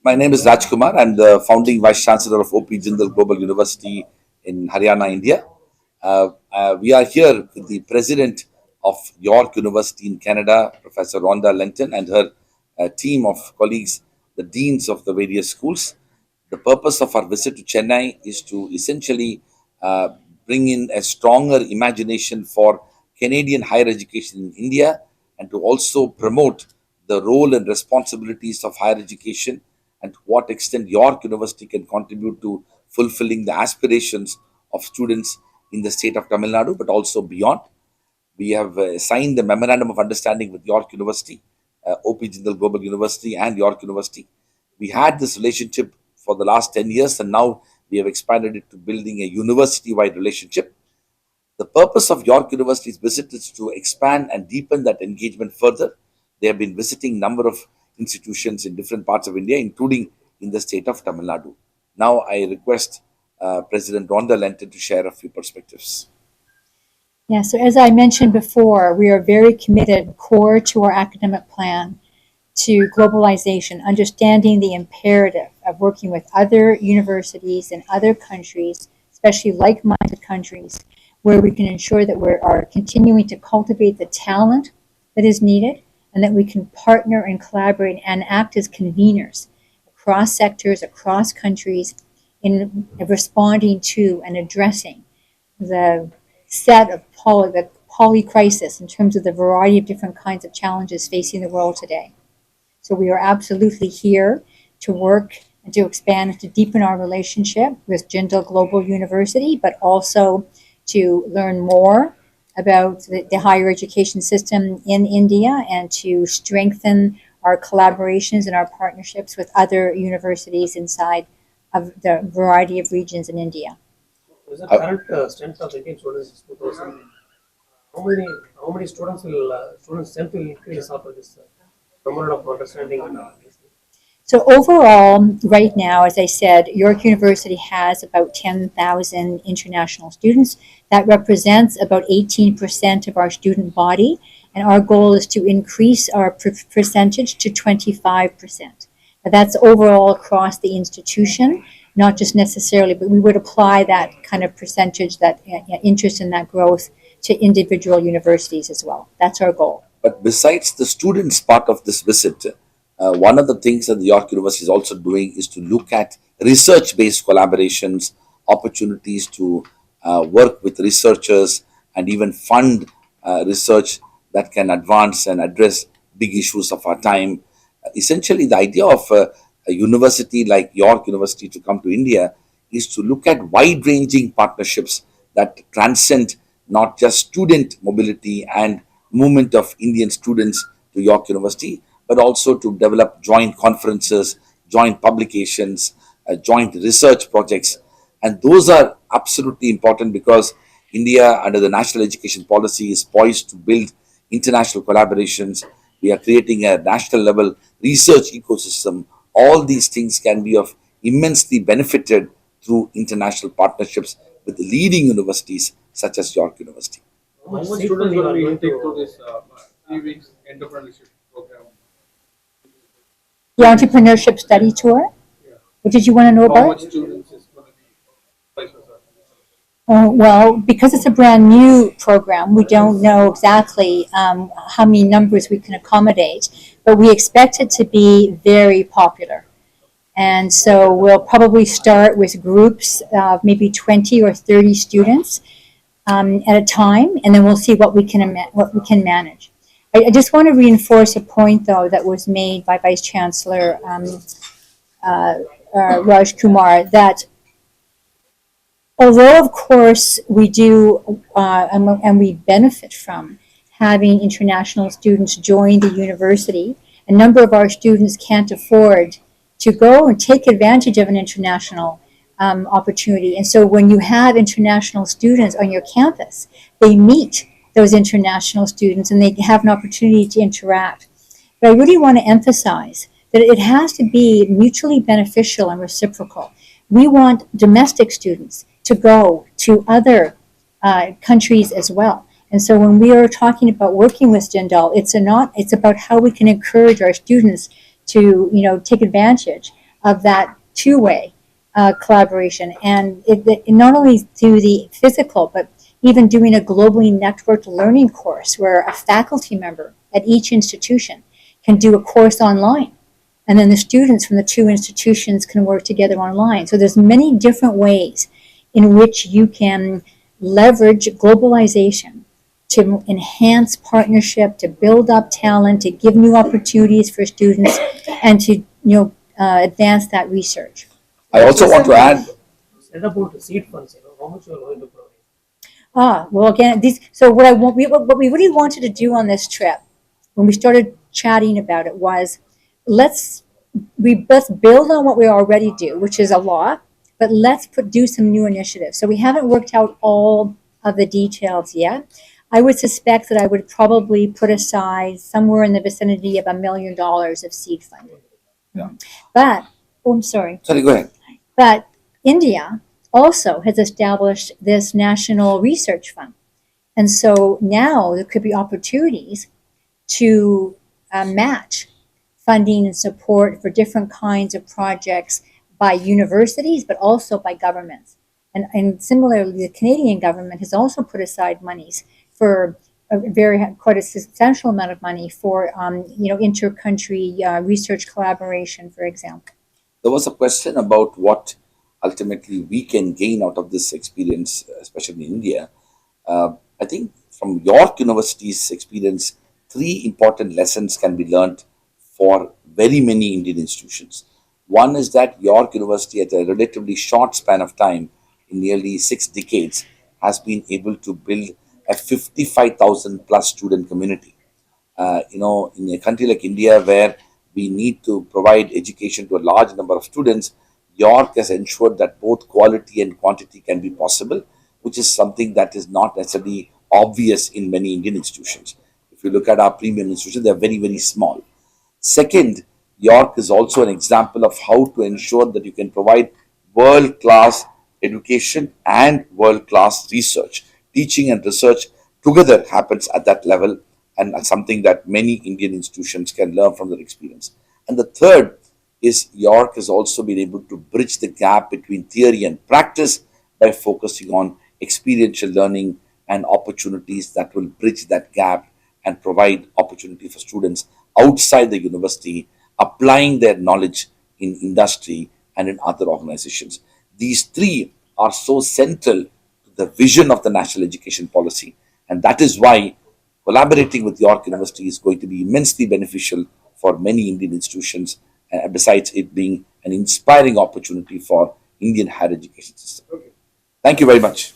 My name is Rajkumar. I'm the founding Vice Chancellor of OP Jindal Global University in Haryana, India. We are here with the President of York University in Canada, Professor Rhonda Lenton, and her team of colleagues, the deans of the various schools. The purpose of our visit to Chennai is to essentially uh, bring in a stronger imagination for Canadian higher education in India and to also promote the role and responsibilities of higher education and to what extent York University can contribute to fulfilling the aspirations of students in the state of Tamil Nadu, but also beyond. We have signed the memorandum of understanding with York University, OP Jindal Global University, and York University. We had this relationship for the last 10 years, and now we have expanded it to building a university wide relationship. The purpose of York University's visit is to expand and deepen that engagement further. They have been visiting number of institutions in different parts of India, including in the state of Tamil Nadu. Now I request President Rhonda Lenton to share a few perspectives. Yeah, so as I mentioned before, we are very committed, core to our academic plan, to globalization, understanding the imperative of working with other universities in other countries, especially like-minded countries, where we can ensure that we are continuing to cultivate the talent that is needed and that we can partner and collaborate and act as conveners across sectors, across countries in responding to and addressing the set of poly crisis in terms of the variety of different kinds of challenges facing the world today. So we are absolutely here to work and to expand and to deepen our relationship with Jindal Global University, but also to learn more about the higher education system in India and to strengthen our collaborations and our partnerships with other universities inside of the variety of regions in India. Is the current strength of Indian students is 2,000? How many students strength will increase after this memorandum of understanding and So overall, right now, as I said, York University has about 10,000 international students. That represents about 18% of our student body, and our goal is to increase our percentage to 25%. But that's overall across the institution, not just necessarily, but we would apply that kind of percentage, that interest in that growth to individual universities as well. That's our goal. But besides the students part of this visit, one of the things that the York University is also doing is to look at research-based collaborations, opportunities to work with researchers and even fund research that can advance and address big issues of our time. Essentially, the idea of a university like York University to come to India is to look at wide-ranging partnerships that transcend not just student mobility and movement of Indian students to York University, but also to develop joint conferences, joint publications, joint research projects. And those are absolutely important because India, under the national education policy, is poised to build international collaborations. We are creating a national level research ecosystem. All these things can be of immensely benefited through international partnerships with leading universities such as York University. how much students will be intake to this 3 weeks entrepreneurship program? The entrepreneurship study tour? Yeah. What did you want to know How about? much students is going to be vice versa? Well, because it's a brand new program, we don't know exactly how many numbers we can accommodate, but we expect it to be very popular. And so we'll probably start with groups of maybe 20 or 30 students at a time, and then we'll see what we can manage. I just want to reinforce a point, though, that was made by Vice Chancellor Raj Kumar, that although, of course, we do and we benefit from having international students join the university, a number of our students can't afford to go and take advantage of an international opportunity. And so when you have international students on your campus, they meet those international students and they have an opportunity to interact. But I really want to emphasize that it has to be mutually beneficial and reciprocal. We want domestic students to go to other countries as well. And so when we are talking about working with Jindal, it's about how we can encourage our students to take advantage of that two-way collaboration. And not only through the physical, but even doing a globally networked learning course where a faculty member at each institution can do a course online. And then the students from the two institutions can work together online. So there's many different ways in which you can leverage globalization to enhance partnership, to build up talent, to give new opportunities for students, and to advance that research. I also want to add. Said about the seed funds, how much you are going to provide? Well, again, so what we really wanted to do on this trip, when we started chatting about it, was let's build on what we already do, which is a lot, but let's do some new initiatives. So we haven't worked out all of the details yet. I would suspect that I would probably put aside somewhere in the vicinity of $1 million of seed funding. Yeah. But, I'm sorry. Sorry, go ahead. But India also has established this national research fund. And so now there could be opportunities to match funding and support for different kinds of projects by universities, but also by governments. And similarly, the Canadian government has also put aside monies for quite a substantial amount of money for inter-country research collaboration, for example. There was a question about what ultimately we can gain out of this experience, especially in India. I think from York University's experience, three important lessons can be learned for very many Indian institutions. One is that York University, at a relatively short span of time, in nearly 6 decades, has been able to build a 55,000 plus student community. In a country like India, where we need to provide education to a large number of students, York has ensured that both quality and quantity can be possible, which is something that is not necessarily obvious in many Indian institutions. If you look at our premium institutions, they are very, very small. Second, York is also an example of how to ensure that you can provide world-class education and world-class research. Teaching and research together happens at that level, and something that many Indian institutions can learn from their experience. And the third is York has also been able to bridge the gap between theory and practice by focusing on experiential learning and opportunities that will bridge that gap and provide opportunity for students outside the university, applying their knowledge in industry and in other organizations. These three are so central to the vision of the national education policy, and that is why collaborating with York University is going to be immensely beneficial for many Indian institutions, besides it being an inspiring opportunity for Indian higher education system. Thank you very much.